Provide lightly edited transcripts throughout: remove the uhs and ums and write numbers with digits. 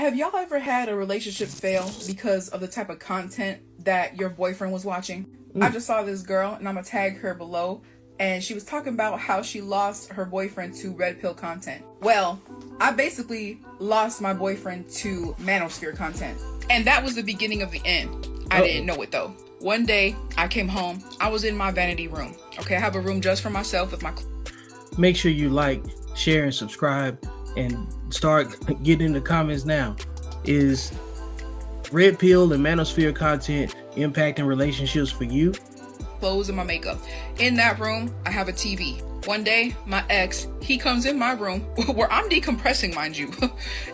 Have y'all ever had a relationship fail because of the type of content that your boyfriend was watching? I just saw this girl, and I'm gonna tag her below, and she was talking about how she lost her boyfriend to red pill content. Well, I basically lost my boyfriend to Manosphere content, and that was the beginning of the end. I didn't know it though. One day, I came home, I was in my vanity room. Okay, I have a room just for myself with my... Make sure you like, share, and subscribe, and start getting in the comments now. Is red pill and manosphere content impacting relationships for you? Clothes and my makeup. In that room, I have a TV. One day, my ex, he comes in my room where I'm decompressing, mind you,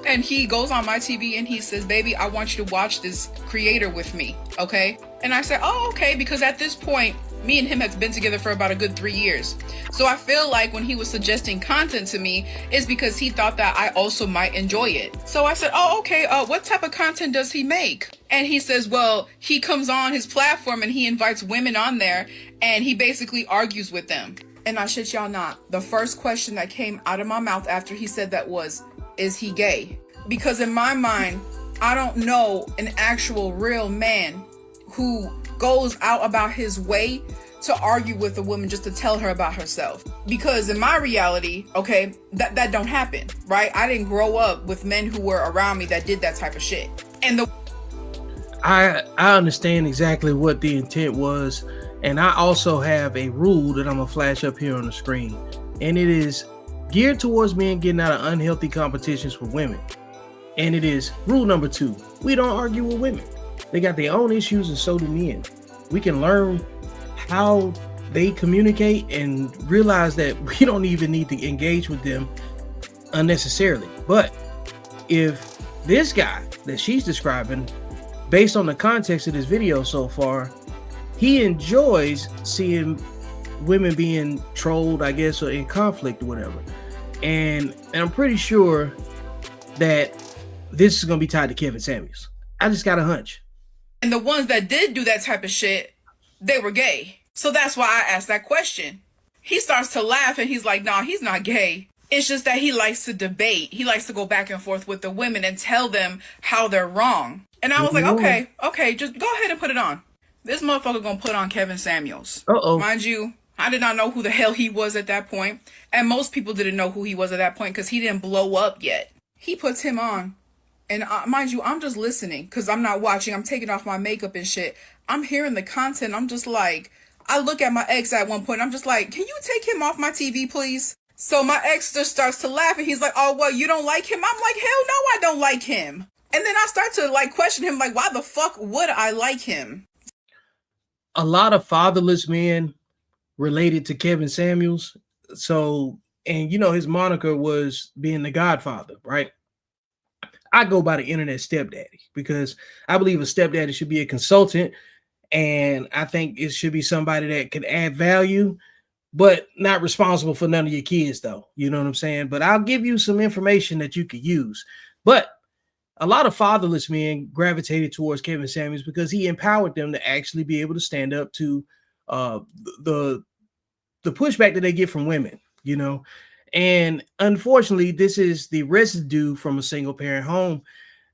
and he goes on my TV and he says, "Baby, I want you to watch this creator with me, okay?" And I said, "Oh, okay," because at this point, me and him have been together for about a good 3 years. So I feel like when he was suggesting content to me, it's because he thought that I also might enjoy it. So I said, "Oh, okay, what type of content does he make?" And he says, well, he comes on his platform and he invites women on there and he basically argues with them. And I shit y'all not, the first question that came out of my mouth after he said that was, is he gay? Because in my mind, I don't know an actual real man who goes out about his way to argue with a woman just to tell her about herself. Because in my reality, okay, that don't happen, right? I didn't grow up with men who were around me that did that type of shit. And I understand exactly what the intent was, and I also have a rule that I'm gonna flash up here on the screen, and it is geared towards men getting out of unhealthy competitions with women. And it is rule number 2: we don't argue with women. They got their own issues, and so do men. We can learn how they communicate and realize that we don't even need to engage with them unnecessarily. But if this guy that she's describing, based on the context of this video so far, he enjoys seeing women being trolled, I guess, or in conflict or whatever. And I'm pretty sure that this is going to be tied to Kevin Samuels. I just got a hunch. And the ones that did do that type of shit, they were gay. So that's why I asked that question. He starts to laugh and he's like, nah, he's not gay. It's just that he likes to debate. He likes to go back and forth with the women and tell them how they're wrong. And I was like, okay, just go ahead and put it on. This motherfucker gonna put on Kevin Samuels. Mind you, I did not know who the hell he was at that point. And most people didn't know who he was at that point because he didn't blow up yet. He puts him on. And mind you, I'm just listening because I'm not watching. I'm taking off my makeup and shit. I'm hearing the content. I'm just like, I look at my ex at one point. I'm just like, can you take him off my TV, please? So my ex just starts to laugh and he's like, oh, what, you don't like him? I'm like, hell no, I don't like him. And then I start to like question him, like, why the fuck would I like him? A lot of fatherless men related to Kevin Samuels. So, and you know, his moniker was being the Godfather, right? I go by the internet stepdaddy because I believe a stepdaddy should be a consultant, and I think it should be somebody that can add value, but not responsible for none of your kids, though. You know what I'm saying? But I'll give you some information that you could use. But a lot of fatherless men gravitated towards Kevin Samuels because he empowered them to actually be able to stand up to the pushback that they get from women, you know. And unfortunately, this is the residue from a single parent home,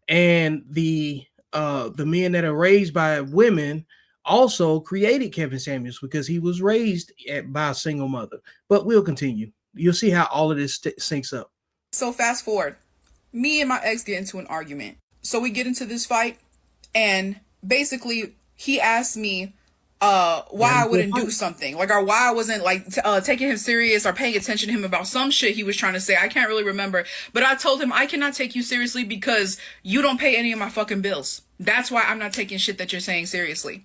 and the men that are raised by women also created Kevin Samuels because he was raised by a single mother. But we'll continue. You'll see how all of this syncs up. So fast forward, me and my ex get into an argument. So we get into this fight, and basically he asked me why I wouldn't do something, like, or why I wasn't like taking him serious or paying attention to him about some shit he was trying to say. I can't really remember, but I told him I cannot take you seriously because you don't pay any of my fucking bills. That's why I'm not taking shit that you're saying seriously.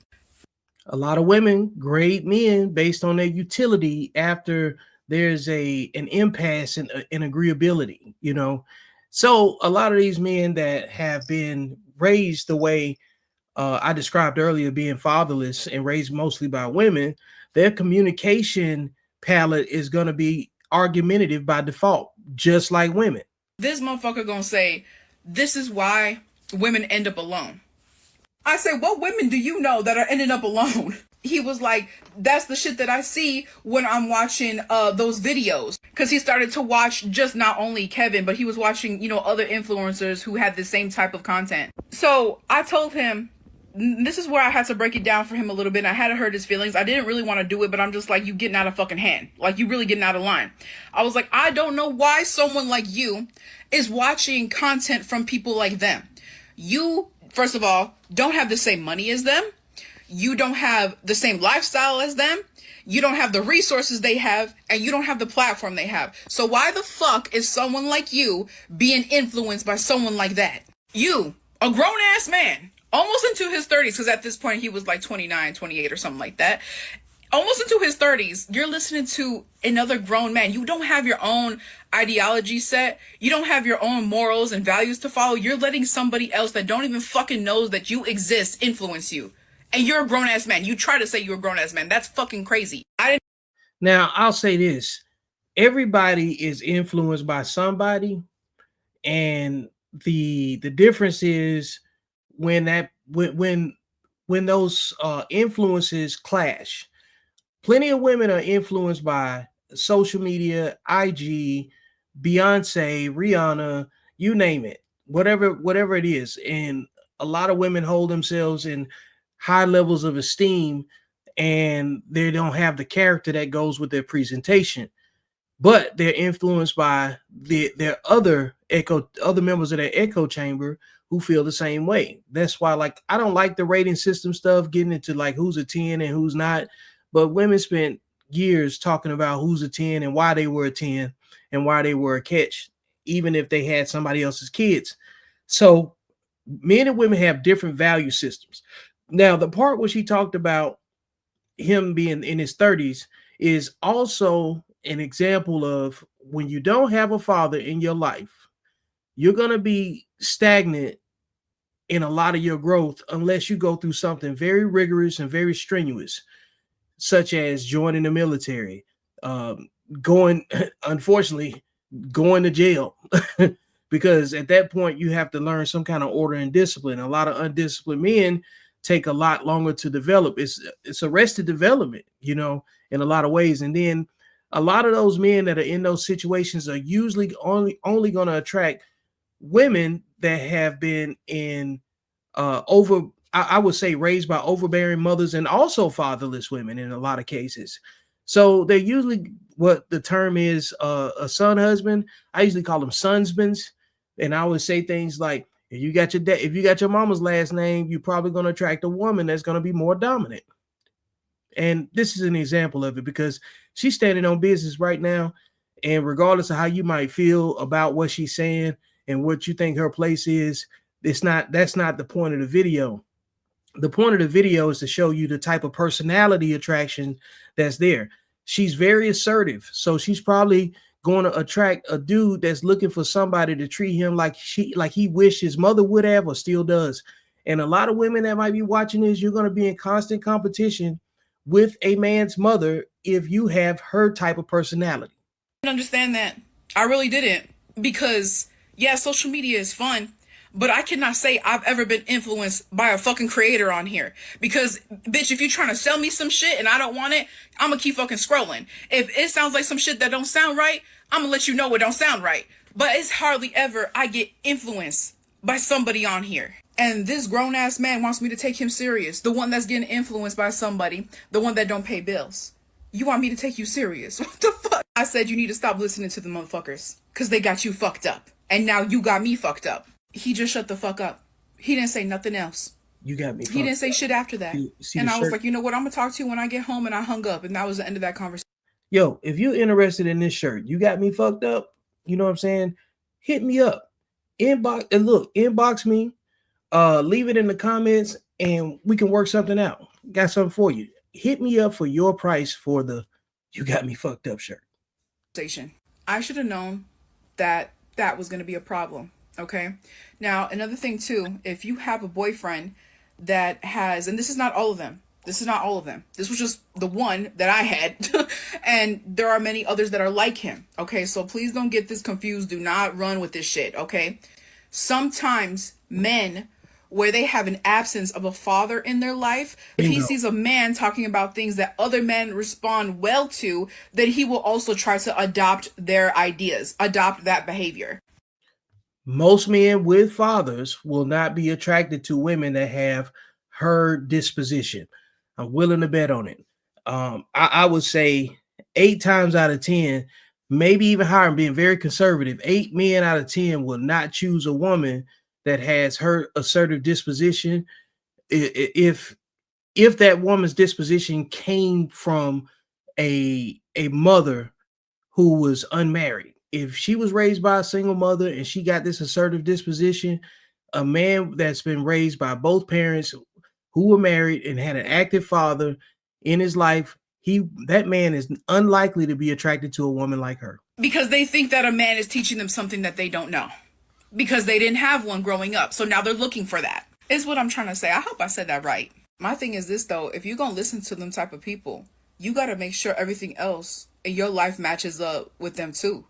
A lot of women grade men based on their utility after there's an impasse in agreeability, you know. So a lot of these men that have been raised the way I described earlier, being fatherless and raised mostly by women, their communication palette is going to be argumentative by default, just like women. This motherfucker gonna say, this is why women end up alone. I said, what women do you know that are ending up alone? He was like, that's the shit that I see when I'm watching those videos. Because he started to watch just not only Kevin, but he was watching, other influencers who had the same type of content. So I told him, this is where I had to break it down for him a little bit. I had to hurt his feelings. I didn't really want to do it, but I'm just like, you getting out of fucking hand. Like, you really getting out of line. I was like, I don't know why someone like you is watching content from people like them. You, first of all, don't have the same money as them. You don't have the same lifestyle as them. You don't have the resources they have, and you don't have the platform they have. So why the fuck is someone like you being influenced by someone like that? You, a grown-ass man, almost into his 30s, because at this point he was like 29, 28 or something like that. Almost into his 30s, you're listening to another grown man. You don't have your own ideology set. You don't have your own morals and values to follow. You're letting somebody else that don't even fucking knows that you exist influence you. And you're a grown-ass man. You try to say you're a grown-ass man. That's fucking crazy. Now, I'll say this. Everybody is influenced by somebody, and the difference is when those influences clash. Plenty of women are influenced by social media, IG, Beyonce, Rihanna, you name it, whatever it is. And a lot of women hold themselves in high levels of esteem, and they don't have the character that goes with their presentation. But they're influenced by their other members of their echo chamber who feel the same way. That's why, like, I don't like the rating system stuff, getting into like who's a 10 and who's not. But women spent years talking about who's a 10 and why they were a 10 and why they were a catch, even if they had somebody else's kids. So men and women have different value systems. Now, the part where she talked about him being in his 30s is also an example of when you don't have a father in your life, you're going to be stagnant in a lot of your growth unless you go through something very rigorous and very strenuous, such as joining the military, unfortunately, going to jail. Because at that point, you have to learn some kind of order and discipline. A lot of undisciplined men take a lot longer to develop. It's arrested development, in a lot of ways. And then a lot of those men that are in those situations are usually only going to attract women that have been in I would say raised by overbearing mothers and also fatherless women in a lot of cases. So they're usually what the term is, a son husband. I usually call them sonsbands. And I would say things like, if you got your mama's last name, you're probably going to attract a woman that's going to be more dominant. And this is an example of it because she's standing on business right now. And regardless of how you might feel about what she's saying and what you think her place is, that's not the point of the video. The point of the video is to show you the type of personality attraction that's there. She's very assertive. So she's probably going to attract a dude that's looking for somebody to treat him like he wished his mother would have or still does. And a lot of women that might be watching this, you're going to be in constant competition with a man's mother if you have her type of personality. I didn't understand that. I really didn't. Because, yeah, social media is fun. But I cannot say I've ever been influenced by a fucking creator on here. Because, bitch, if you're trying to sell me some shit and I don't want it, I'm gonna keep fucking scrolling. If it sounds like some shit that don't sound right, I'm gonna let you know it don't sound right. But it's hardly ever I get influenced by somebody on here. And this grown-ass man wants me to take him serious. The one that's getting influenced by somebody. The one that don't pay bills. You want me to take you serious? What the fuck? I said you need to stop listening to the motherfuckers. Because they got you fucked up. And now you got me fucked up. He just shut the fuck up. He didn't say nothing else. You got me. He didn't say shit after that. And I was like, you know what? I'm going to talk to you when I get home. And I hung up. And that was the end of that conversation. Yo, if you're interested in this shirt, you got me fucked up. You know what I'm saying? Hit me up. Inbox me. Leave it in the comments and we can work something out. Got something for you. Hit me up for your price for the You Got Me Fucked Up shirt. I should have known that that was going to be a problem. Okay. Now, another thing too, if you have a boyfriend that has, and this is not all of them. This was just the one that I had. And there are many others that are like him. Okay. So please don't get this confused. Do not run with this shit. Okay. Sometimes men where they have an absence of a father in their life, if he Bingo. sees a man talking about things that other men respond well to, then he will also try to adopt their ideas, adopt that behavior. Most men with fathers will not be attracted to women that have her disposition. I'm willing to bet on it. I would say 8 times out of 10, maybe even higher, I'm being very conservative. 8 men out of 10 will not choose a woman that has her assertive disposition. If that woman's disposition came from a mother who was unmarried. If she was raised by a single mother and she got this assertive disposition, a man that's been raised by both parents who were married and had an active father in his life, that man is unlikely to be attracted to a woman like her. Because they think that a man is teaching them something that they don't know. Because they didn't have one growing up. So now they're looking for that. Is what I'm trying to say. I hope I said that right. My thing is this though, if you're going to listen to them type of people, you got to make sure everything else in your life matches up with them too.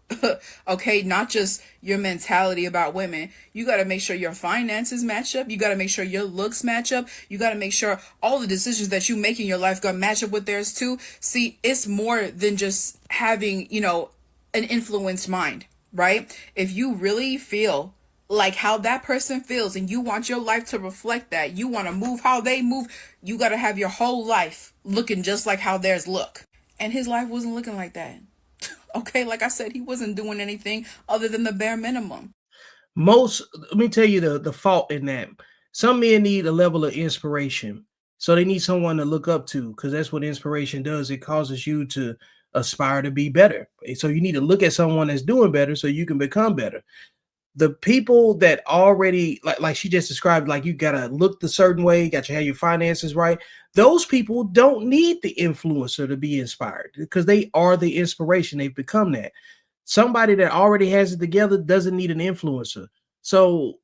Okay, not just your mentality about women. You got to make sure your finances match up. You got to make sure your looks match up. You got to make sure all the decisions that you make in your life got to match up with theirs too. See, it's more than just having, an influenced mind, right? If you really feel like how that person feels and you want your life to reflect that, you want to move how they move, you got to have your whole life looking just like how theirs look. And his life wasn't looking like that. Okay, like I said, he wasn't doing anything other than the bare minimum. Let me tell you the fault in that. Some men need a level of inspiration. So they need someone to look up to, because that's what inspiration does. It causes you to aspire to be better. So you need to look at someone that's doing better so you can become better. The people that already, like she just described, like you gotta look the certain way, got to have your finances right. Those people don't need the influencer to be inspired, because they are the inspiration. They've become that. Somebody that already has it together doesn't need an influencer. So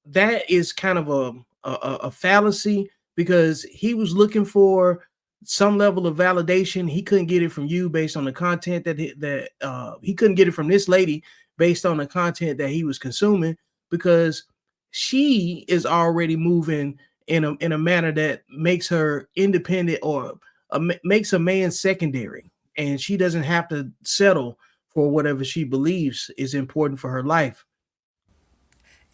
that is kind of a fallacy, because he was looking for some level of validation. He couldn't get it from you based on the content he couldn't get it from this lady based on the content that he was consuming, because she is already moving in a manner that makes her independent, or makes a man secondary, and she doesn't have to settle for whatever she believes is important for her life.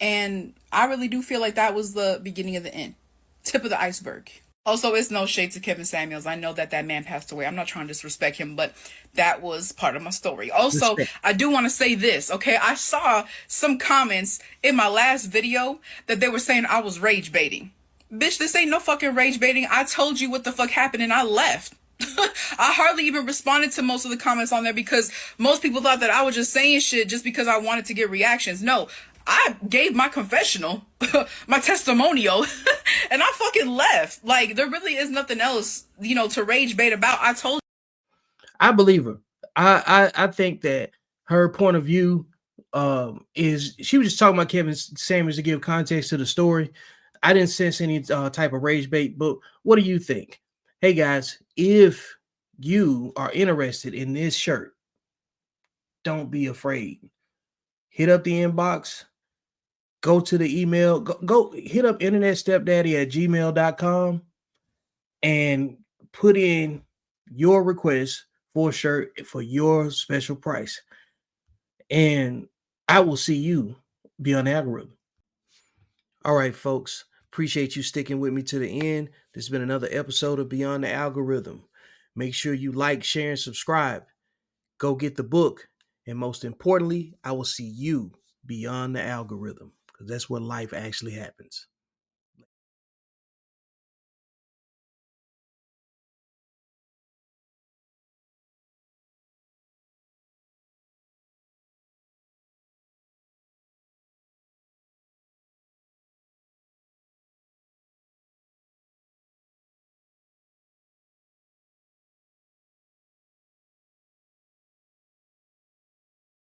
And I really do feel like that was the beginning of the end, tip of the iceberg. Also, it's no shade to Kevin Samuels. I know that that man passed away. I'm not trying to disrespect him, but that was part of my story. Also, Respect. I do want to say this, okay? I saw some comments in my last video that they were saying I was rage baiting. Bitch, this ain't no fucking rage baiting. I told you what the fuck happened and I left. I hardly even responded to most of the comments on there because most people thought that I was just saying shit just because I wanted to get reactions. No, I gave my confessional, my testimonial, and I fucking left. Like, there really is nothing else, to rage bait about. I told I believe her. I think that her point of view is, she was just talking about Kevin Samuels to give context to the story. I didn't sense any type of rage bait, but what do you think? Hey guys, if you are interested in this shirt, don't be afraid. Hit up the inbox, go to the email, go hit up internetstepdaddy@gmail.com and put in your request for a shirt for your special price. And I will see you beyond the algorithm. All right, folks. Appreciate you sticking with me to the end. This has been another episode of Beyond the Algorithm. Make sure you like, share, and subscribe. Go get the book. And most importantly, I will see you beyond the algorithm, because that's where life actually happens.